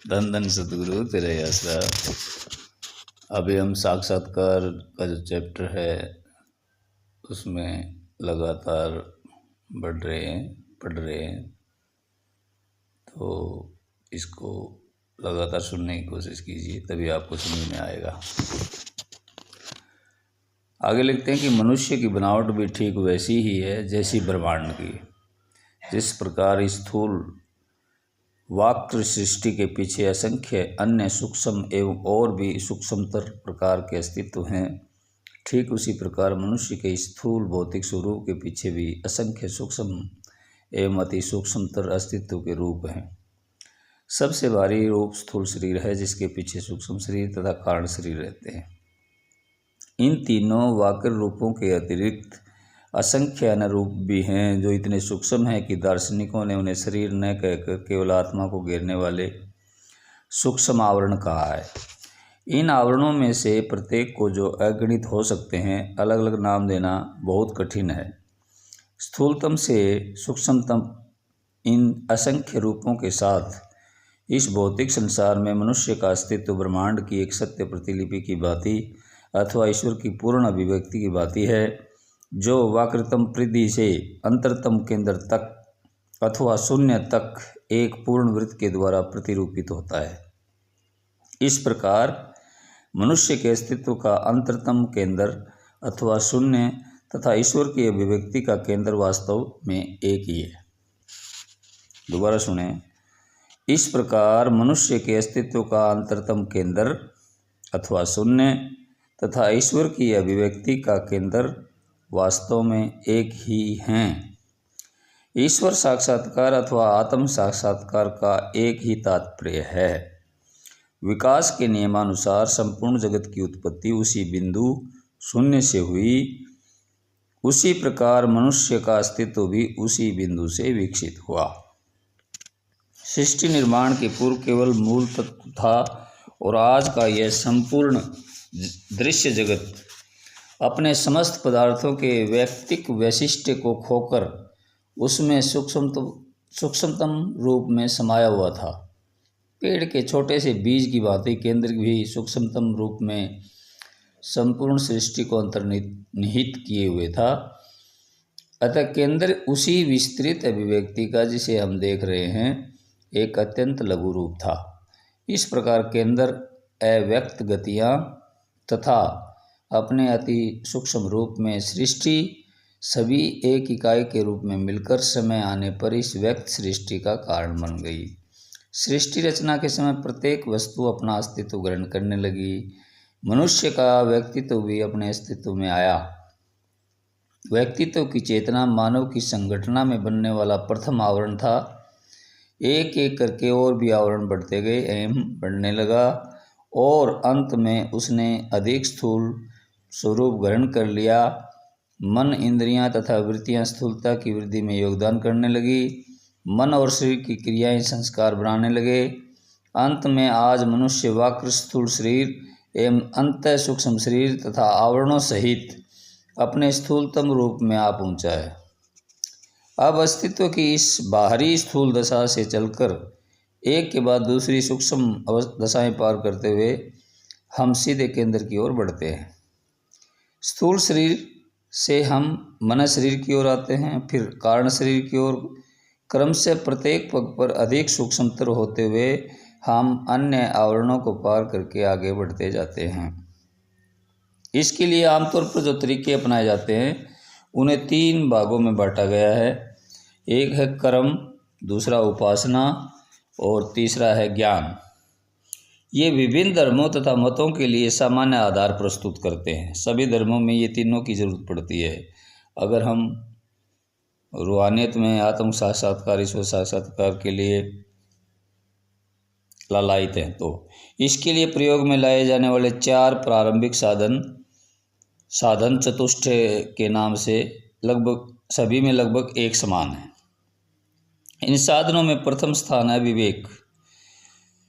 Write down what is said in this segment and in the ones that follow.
धन धन सतगुरु तेरे आसरा। अभी हम साक्षात्कार का जो चैप्टर है उसमें लगातार पढ़ रहे हैं, तो इसको लगातार सुनने की कोशिश कीजिए, तभी आपको समझ में आएगा। आगे लिखते हैं कि मनुष्य की बनावट भी ठीक वैसी ही है जैसी ब्रह्मांड की। जिस प्रकार स्थूल वाक्र सृष्टि के पीछे असंख्य अन्य सूक्ष्म एवं और भी सूक्ष्मतर प्रकार के अस्तित्व हैं, ठीक उसी प्रकार मनुष्य के स्थूल भौतिक स्वरूप के पीछे भी असंख्य सूक्ष्म एवं अति सूक्ष्मतर अस्तित्व के रूप हैं। सबसे भारी रूप स्थूल शरीर है, जिसके पीछे सूक्ष्म शरीर तथा कारण शरीर रहते हैं। इन तीनों वाक्र रूपों के अतिरिक्त असंख्य अन्य रूप भी हैं, जो इतने सूक्ष्म हैं कि दार्शनिकों ने उन्हें शरीर न कहकर केवल आत्मा को घेरने वाले सूक्ष्म आवरण कहा है। इन आवरणों में से प्रत्येक को जो अगणित हो सकते हैं, अलग अलग नाम देना बहुत कठिन है। स्थूलतम से सूक्ष्मतम इन असंख्य रूपों के साथ इस भौतिक संसार में मनुष्य का अस्तित्व ब्रह्मांड की एक सत्य प्रतिलिपि की भांति अथवा ईश्वर की पूर्ण अभिव्यक्ति की भांति है, जो वक्रतम परिधि से अंतरतम केंद्र तक अथवा शून्य तक एक पूर्ण वृत्त के द्वारा प्रतिरूपित होता है। इस प्रकार मनुष्य के अस्तित्व का अंतरतम केंद्र अथवा शून्य तथा ईश्वर की अभिव्यक्ति का केंद्र वास्तव में एक ही है। दोबारा सुने। इस प्रकार मनुष्य के अस्तित्व का अंतरतम केंद्र अथवा शून्य तथा ईश्वर की अभिव्यक्ति का केंद्र वास्तव में एक ही हैं। ईश्वर साक्षात्कार अथवा आत्म साक्षात्कार का एक ही तात्पर्य है। विकास के नियमानुसार संपूर्ण जगत की उत्पत्ति उसी बिंदु शून्य से हुई, उसी प्रकार मनुष्य का अस्तित्व भी उसी बिंदु से विकसित हुआ। सृष्टि निर्माण के पूर्व केवल मूल तत्व था और आज का यह संपूर्ण दृश्य जगत अपने समस्त पदार्थों के वैयक्तिक वैशिष्ट्य को खोकर उसमें सूक्ष्मतम रूप में समाया हुआ था। पेड़ के छोटे से बीज की भांति केंद्र भी सूक्ष्मतम रूप में संपूर्ण सृष्टि को अंतर्निहित किए हुए था। अतः केंद्र उसी विस्तृत अभिव्यक्ति का, जिसे हम देख रहे हैं, एक अत्यंत लघु रूप था। इस प्रकार केंद्र अव्यक्त गतियाँ तथा अपने अति सूक्ष्म रूप में सृष्टि सभी एक इकाई के रूप में मिलकर समय आने पर इस व्यक्त सृष्टि का कारण बन गई। सृष्टि रचना के समय प्रत्येक वस्तु अपना अस्तित्व ग्रहण करने लगी। मनुष्य का व्यक्तित्व भी अपने अस्तित्व में आया। व्यक्तित्व की चेतना मानव की संगठना में बनने वाला प्रथम आवरण था। एक एक करके और भी आवरण बढ़ते गए एवं बढ़ने लगा और अंत में उसने अधिक स्थूल स्वरूप ग्रहण कर लिया। मन, इंद्रियां तथा वृत्तियां स्थूलता की वृद्धि में योगदान करने लगी। मन और शरीर की क्रियाएं संस्कार बनाने लगे। अंत में आज मनुष्य वक्र स्थूल शरीर एवं अंत सूक्ष्म शरीर तथा आवरणों सहित अपने स्थूलतम रूप में आ पहुंचा है। अब अस्तित्व की इस बाहरी स्थूल दशा से चलकर एक के बाद दूसरी सूक्ष्म दशाएं पार करते हुए हम सीधे केंद्र की ओर बढ़ते हैं। स्थूल शरीर से हम मन शरीर की ओर आते हैं, फिर कारण शरीर की ओर। क्रमशः प्रत्येक पग पर अधिक सूक्ष्मतर होते हुए हम अन्य आवरणों को पार करके आगे बढ़ते जाते हैं। इसके लिए आमतौर पर जो तरीके अपनाए जाते हैं उन्हें तीन भागों में बांटा गया है। एक है कर्म, दूसरा उपासना और तीसरा है ज्ञान। ये विभिन्न धर्मों तथा मतों के लिए सामान्य आधार प्रस्तुत करते हैं। सभी धर्मों में ये तीनों की जरूरत पड़ती है अगर हम रूहानियत में आत्म साक्षात्कार, ईश्वर साक्षात्कार के लिए लालायित हैं। तो इसके लिए प्रयोग में लाए जाने वाले चार प्रारंभिक साधन चतुष्ट के नाम से लगभग सभी में लगभग एक समान है। इन साधनों में प्रथम स्थान है विवेक।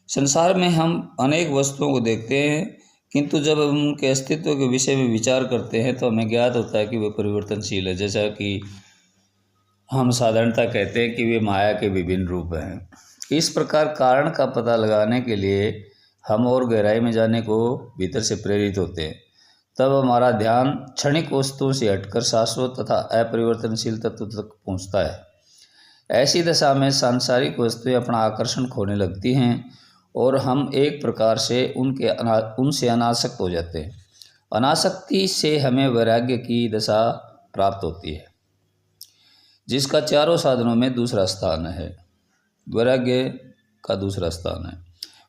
संसार में हम अनेक वस्तुओं को देखते हैं, किंतु जब हम उनके अस्तित्व के विषय में विचार करते हैं तो हमें ज्ञात होता है कि वे परिवर्तनशील है। जैसा कि हम साधारणतः कहते हैं कि वे माया के विभिन्न रूप हैं। इस प्रकार कारण का पता लगाने के लिए हम और गहराई में जाने को भीतर से प्रेरित होते हैं। तब हमारा ध्यान क्षणिक वस्तुओं से हटकर शाश्वत तथा अपरिवर्तनशील तत्व तक पहुँचता है। ऐसी दशा में सांसारिक वस्तुएं अपना आकर्षण खोने लगती हैं और हम एक प्रकार से उनसे अनासक्त हो जाते हैं। अनासक्ति से हमें वैराग्य की दशा प्राप्त होती है, जिसका चारों साधनों में दूसरा स्थान है। वैराग्य का दूसरा स्थान है।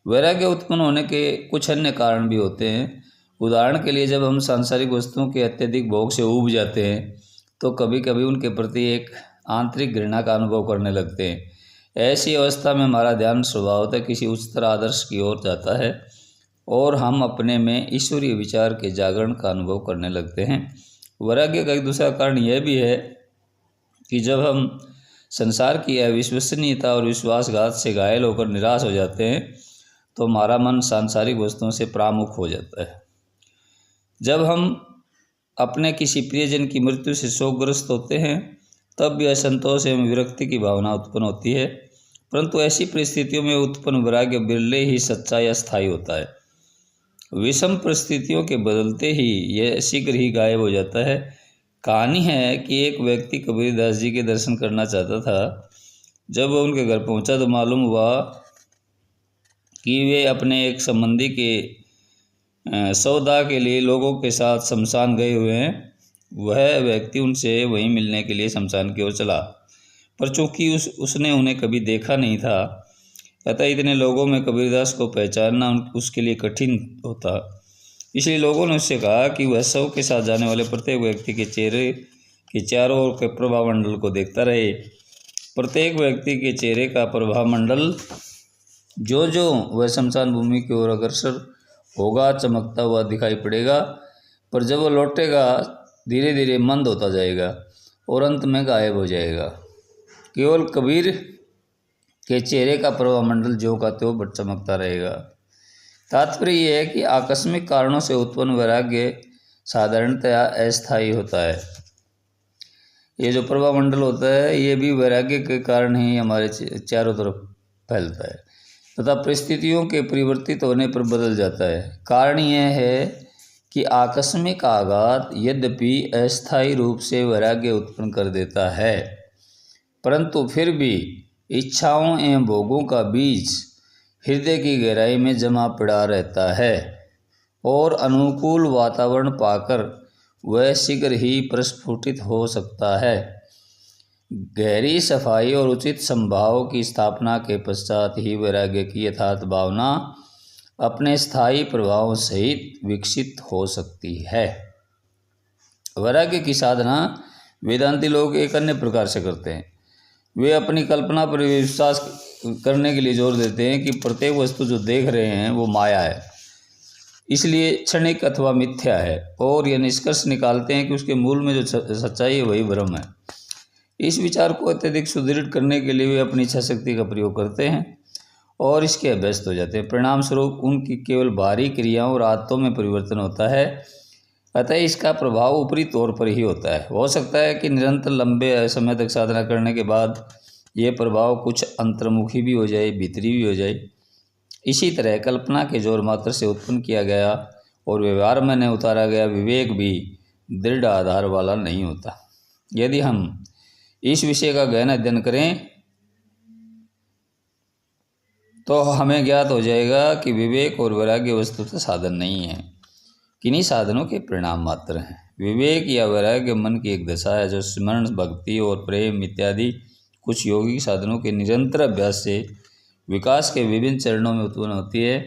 वैराग्य उत्पन्न होने के कुछ अन्य कारण भी होते हैं। उदाहरण के लिए, जब हम सांसारिक वस्तुओं के अत्यधिक भोग से ऊब जाते हैं तो कभी कभी उनके प्रति एक आंतरिक घृणा का अनुभव करने लगते हैं। ऐसी अवस्था में हमारा ध्यान स्वभावतः किसी उच्चतर आदर्श की ओर जाता है और हम अपने में ईश्वरीय विचार के जागरण का अनुभव करने लगते हैं। वैराग्य का एक दूसरा कारण यह भी है कि जब हम संसार की अविश्वसनीयता और विश्वासघात से घायल होकर निराश हो जाते हैं तो हमारा मन सांसारिक वस्तुओं से परामुख हो जाता है। जब हम अपने किसी प्रियजन की मृत्यु से शोकग्रस्त होते हैं तब भी असंतोष एवं विरक्ति की भावना उत्पन्न होती है, परंतु ऐसी परिस्थितियों में उत्पन्न वैराग्य बिरले ही सच्चा या स्थायी होता है। विषम परिस्थितियों के बदलते ही यह शीघ्र ही गायब हो जाता है। कहानी है कि एक व्यक्ति कबीरदास जी के दर्शन करना चाहता था। जब वह उनके घर पहुंचा तो मालूम हुआ कि वे अपने एक संबंधी के सौदा के लिए लोगों के साथ शमशान गए हुए हैं। वह व्यक्ति उनसे वहीं मिलने के लिए शमशान की ओर चला, पर चूंकि उसने उन्हें कभी देखा नहीं था, अतः इतने लोगों में कबीरदास को पहचानना उसके लिए कठिन होता। इसलिए लोगों ने उससे कहा कि वह शव के साथ जाने वाले प्रत्येक व्यक्ति के चेहरे के चारों ओर के प्रभामंडल को देखता रहे। प्रत्येक व्यक्ति के चेहरे का प्रभामंडल जो जो वह शमशान भूमि की ओर अग्रसर होगा चमकता हुआ दिखाई पड़ेगा, पर जब वह लौटेगा धीरे धीरे मंद होता जाएगा और अंत में गायब हो जाएगा। केवल कबीर के चेहरे का प्रभामंडल जो का त्यों बट चमकता रहेगा। तात्पर्य यह है कि आकस्मिक कारणों से उत्पन्न वैराग्य साधारणतया अस्थायी होता है। ये जो प्रभामंडल होता है ये भी वैराग्य के कारण ही हमारे चारों तरफ फैलता है तथा परिस्थितियों के परिवर्तित होने पर बदल जाता है। कारण यह है कि आकस्मिक आघात यद्यपि अस्थायी रूप से वैराग्य उत्पन्न कर देता है, परंतु फिर भी इच्छाओं एवं भोगों का बीज हृदय की गहराई में जमा पड़ा रहता है और अनुकूल वातावरण पाकर वह शीघ्र ही प्रस्फुटित हो सकता है। गहरी सफाई और उचित संभाव की स्थापना के पश्चात ही वैराग्य की यथार्थ भावना अपने स्थायी प्रभाव सहित विकसित हो सकती है। वैराग्य की साधना वेदांती लोग एक अन्य प्रकार से करते हैं। वे अपनी कल्पना पर विश्वास करने के लिए जोर देते हैं कि प्रत्येक वस्तु जो देख रहे हैं वो माया है, इसलिए क्षणिक अथवा मिथ्या है, और यह निष्कर्ष निकालते हैं कि उसके मूल में जो सच्चाई है वही ब्रह्म है। इस विचार को अत्यधिक सुदृढ़ करने के लिए वे अपनी इच्छा शक्ति का प्रयोग करते हैं और इसके अभ्यस्त हो जाते हैं। परिणाम स्वरूप उनकी केवल बाहरी क्रियाओं और आदतों में परिवर्तन होता है, अतः इसका प्रभाव ऊपरी तौर पर ही होता है। हो सकता है कि निरंतर लंबे समय तक साधना करने के बाद ये प्रभाव कुछ अंतर्मुखी भी हो जाए, भीतरी भी हो जाए। इसी तरह कल्पना के जोर मात्र से उत्पन्न किया गया और व्यवहार में उतारा गया विवेक भी दृढ़ आधार वाला नहीं होता। यदि हम इस विषय का गहन अध्ययन करें तो हमें ज्ञात हो जाएगा कि विवेक और वैराग्य वस्तुतः साधन नहीं है, किन्हीं साधनों के परिणाम मात्र हैं। विवेक या वैराग्य मन की एक दशा है जो स्मरण, भक्ति और प्रेम इत्यादि कुछ यौगिक साधनों के निरंतर अभ्यास से विकास के विभिन्न चरणों में उत्पन्न होती है।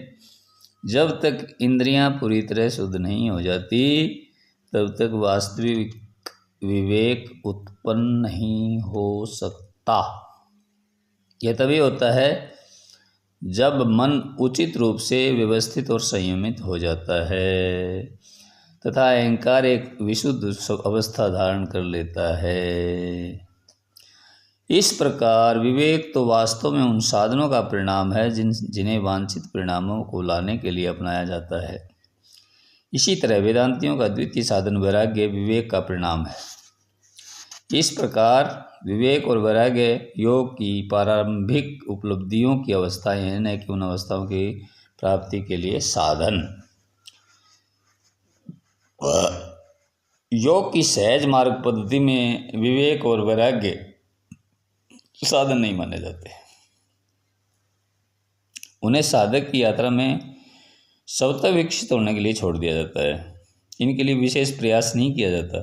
जब तक इंद्रियां पूरी तरह शुद्ध नहीं हो जाती तब तक वास्तविक विवेक उत्पन्न नहीं हो सकता। यह तभी होता है जब मन उचित रूप से व्यवस्थित और संयमित हो जाता है तथा अहंकार एक विशुद्ध अवस्था धारण कर लेता है। इस प्रकार विवेक तो वास्तव में उन साधनों का परिणाम है जिन्हें वांछित परिणामों को लाने के लिए अपनाया जाता है। इसी तरह वेदांतियों का द्वितीय साधन वैराग्य विवेक का परिणाम है। इस प्रकार विवेक और वैराग्य योग की प्रारंभिक उपलब्धियों की अवस्थाएं हैं, न कि उन अवस्थाओं की प्राप्ति के लिए साधन। योग की सहज मार्ग पद्धति में विवेक और वैराग्य साधन नहीं माने जाते। उन्हें साधक की यात्रा में स्वतः विकसित होने के लिए छोड़ दिया जाता है। इनके लिए विशेष प्रयास नहीं किया जाता।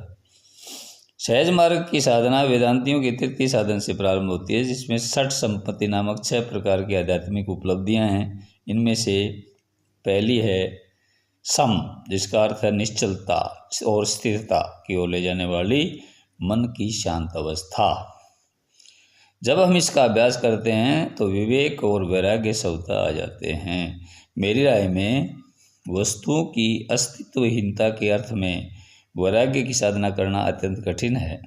सहज मार्ग की साधना वेदांतियों के तृतीय साधन से प्रारंभ होती है, जिसमें षट संपत्ति नामक 6 प्रकार की आध्यात्मिक उपलब्धियां हैं। इनमें से पहली है सम, जिसका अर्थ है निश्चलता और स्थिरता की ओर ले जाने वाली मन की शांत अवस्था। जब हम इसका अभ्यास करते हैं तो विवेक और वैराग्य स्वतः आ जाते हैं। मेरी राय में वस्तुओं की अस्तित्वहीनता के अर्थ में वैराग्य की साधना करना अत्यंत कठिन है,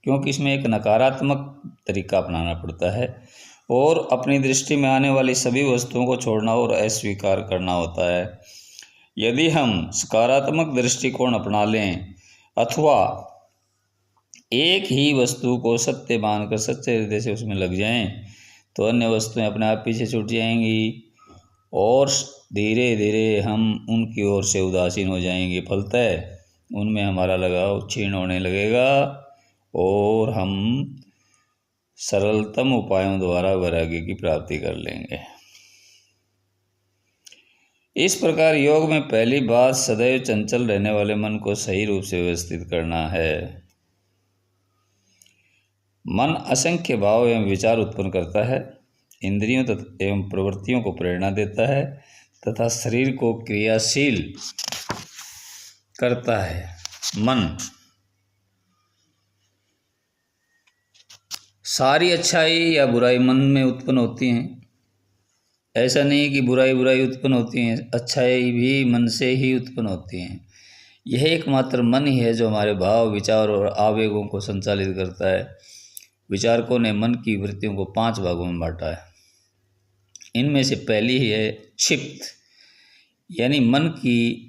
क्योंकि इसमें एक नकारात्मक तरीका अपनाना पड़ता है और अपनी दृष्टि में आने वाली सभी वस्तुओं को छोड़ना और अस्वीकार करना होता है। यदि हम सकारात्मक दृष्टिकोण अपना लें अथवा एक ही वस्तु को सत्य मानकर सच्चे हृदय से उसमें लग जाएं, तो अन्य वस्तुएं अपने आप पीछे छूट जाएंगी और धीरे धीरे हम उनकी ओर से उदासीन हो जाएंगे। फलतः उनमें हमारा लगाव क्षीण होने लगेगा और हम सरलतम उपायों द्वारा वैराग्य की प्राप्ति कर लेंगे। इस प्रकार योग में पहली बात सदैव चंचल रहने वाले मन को सही रूप से व्यवस्थित करना है। मन असंख्य भाव एवं विचार उत्पन्न करता है, इंद्रियों एवं प्रवृत्तियों को प्रेरणा देता है तथा शरीर को क्रियाशील करता है। मन सारी अच्छाई या बुराई मन में उत्पन्न होती हैं। ऐसा नहीं कि बुराई उत्पन्न होती हैं, अच्छाई भी मन से ही उत्पन्न होती हैं। यह एकमात्र मन ही है जो हमारे भाव, विचार और आवेगों को संचालित करता है। विचारकों ने मन की वृत्तियों को 5 भागों में बांटा है। इनमें से पहली है क्षिप्त, यानी मन की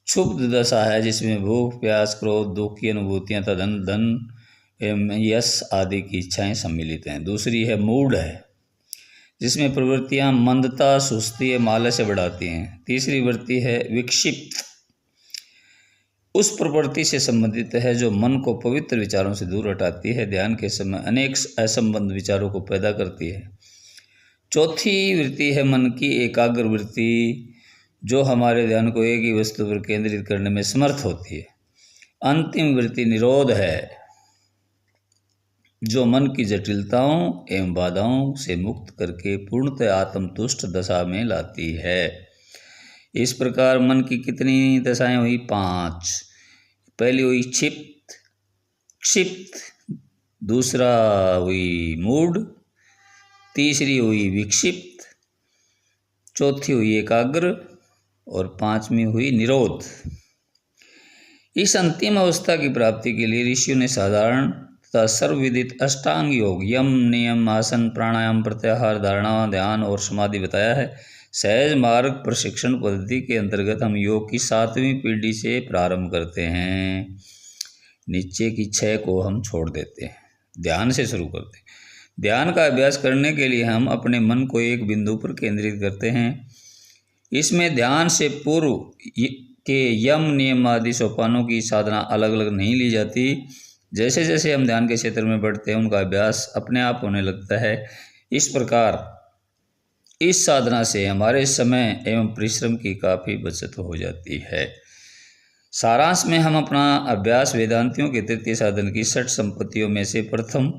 क्षुब्ध दशा है, जिसमें भूख, प्यास, क्रोध, दुख की अनुभूतियाँ तथा धन एवं यश आदि की इच्छाएं सम्मिलित हैं। दूसरी है मूढ़ है, जिसमें प्रवृत्तियां मंदता, सुस्ती या आलस्य बढ़ाती हैं। तीसरी वृत्ति है विक्षिप्त, उस प्रवृत्ति से संबंधित है जो मन को पवित्र विचारों से दूर हटाती है, ध्यान के समय अनेक असंबद्ध विचारों को पैदा करती है। चौथी वृत्ति है मन की एकाग्र वृत्ति, जो हमारे ध्यान को एक ही वस्तु पर केंद्रित करने में समर्थ होती है। अंतिम वृत्ति निरोध है, जो मन की जटिलताओं एवं बाधाओं से मुक्त करके पूर्णतः आत्मतुष्ट दशा में लाती है। इस प्रकार मन की कितनी दशाएं हुई? 5। पहली हुई क्षिप्त, दूसरा हुई मूढ़, तीसरी हुई विक्षिप्त, चौथी हुई एकाग्र और 5वीं हुई निरोध। इस अंतिम अवस्था की प्राप्ति के लिए ऋषियों ने साधारण तथा सर्वविदित अष्टांग योग, यम, नियम, आसन, प्राणायाम, प्रत्याहार, धारणा, ध्यान और समाधि बताया है। सहज मार्ग प्रशिक्षण पद्धति के अंतर्गत हम योग की 7वीं पीढ़ी से प्रारंभ करते हैं। नीचे की 6 को हम छोड़ देते हैं, ध्यान से शुरू करते हैं। ध्यान का अभ्यास करने के लिए हम अपने मन को एक बिंदु पर केंद्रित करते हैं। इसमें ध्यान से पूर्व के यम, नियम आदि सोपानों की साधना अलग अलग नहीं ली जाती। जैसे जैसे हम ध्यान के क्षेत्र में बढ़ते हैं, उनका अभ्यास अपने आप होने लगता है। इस प्रकार इस साधना से हमारे समय एवं परिश्रम की काफ़ी बचत हो जाती है। सारांश में हम अपना अभ्यास वेदांतियों के तृतीय साधन की 6 संपत्तियों में से प्रथम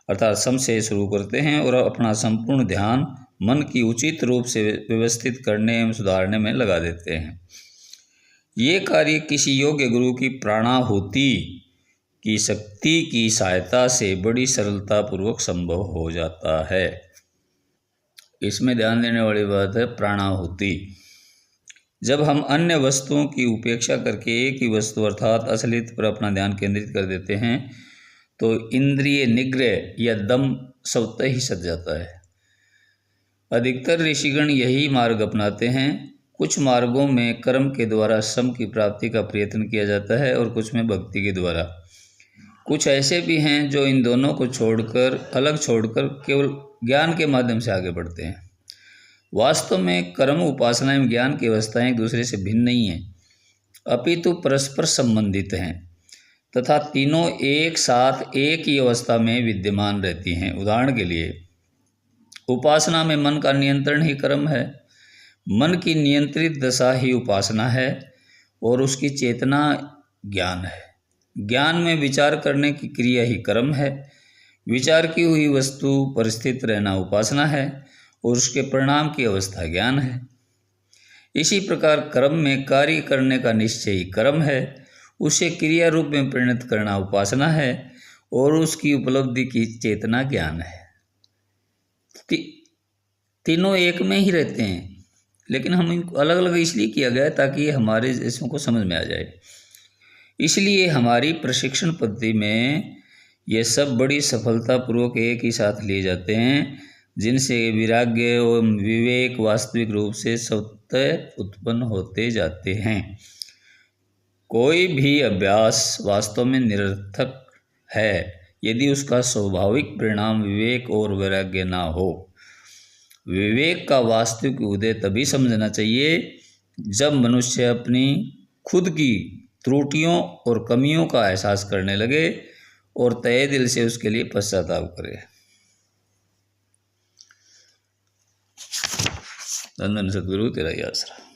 अर्थात सम से शुरू करते हैं और अपना संपूर्ण ध्यान मन की उचित रूप से व्यवस्थित करने एवं सुधारने में लगा देते हैं। ये कार्य किसी योग्य गुरु की प्राणाहुति की शक्ति की सहायता से बड़ी सरलता पूर्वक संभव हो जाता है। इसमें ध्यान देने वाली बात है प्राणाहुति। जब हम अन्य वस्तुओं की उपेक्षा करके एक ही वस्तु अर्थात असलियत पर अपना ध्यान केंद्रित कर देते हैं, तो इंद्रिय निग्रह या दम स्वतः ही सज जाता है। अधिकतर ऋषिगण यही मार्ग अपनाते हैं। कुछ मार्गों में कर्म के द्वारा सम की प्राप्ति का प्रयत्न किया जाता है और कुछ में भक्ति के द्वारा। कुछ ऐसे भी हैं जो इन दोनों को अलग छोड़कर केवल ज्ञान के माध्यम से आगे बढ़ते हैं। वास्तव में कर्म, उपासना एवं ज्ञान की अवस्थाएं एक दूसरे से भिन्न नहीं हैं, अपितु परस्पर संबंधित हैं तथा तीनों एक साथ एक ही अवस्था में विद्यमान रहती हैं। उदाहरण के लिए, उपासना में मन का नियंत्रण ही कर्म है, मन की नियंत्रित दशा ही उपासना है और उसकी चेतना ज्ञान है। ज्ञान में विचार करने की क्रिया ही कर्म है, विचार की हुई वस्तु पर स्थित रहना उपासना है और उसके परिणाम की अवस्था ज्ञान है। इसी प्रकार कर्म में कार्य करने का निश्चय ही कर्म है, उसे क्रिया रूप में परिणत करना उपासना है और उसकी उपलब्धि की चेतना ज्ञान है। तीनों एक में ही रहते हैं, लेकिन हम इनको अलग अलग इसलिए किया गया है ताकि हमारे जैसों को समझ में आ जाए। इसलिए हमारी प्रशिक्षण पद्धति में ये सब बड़ी सफलतापूर्वक एक ही साथ लिए जाते हैं, जिनसे वैराग्य एवं विवेक वास्तविक रूप से स्वतः उत्पन्न होते जाते हैं। कोई भी अभ्यास वास्तव में निरर्थक है यदि उसका स्वाभाविक परिणाम विवेक और वैराग्य ना हो। विवेक का वास्तविक उदय तभी समझना चाहिए जब मनुष्य अपनी खुद की त्रुटियों और कमियों का एहसास करने लगे और तहे दिल से उसके लिए पश्चाताप करे। धन धन सद्गुरु, तेरा ही आसरा।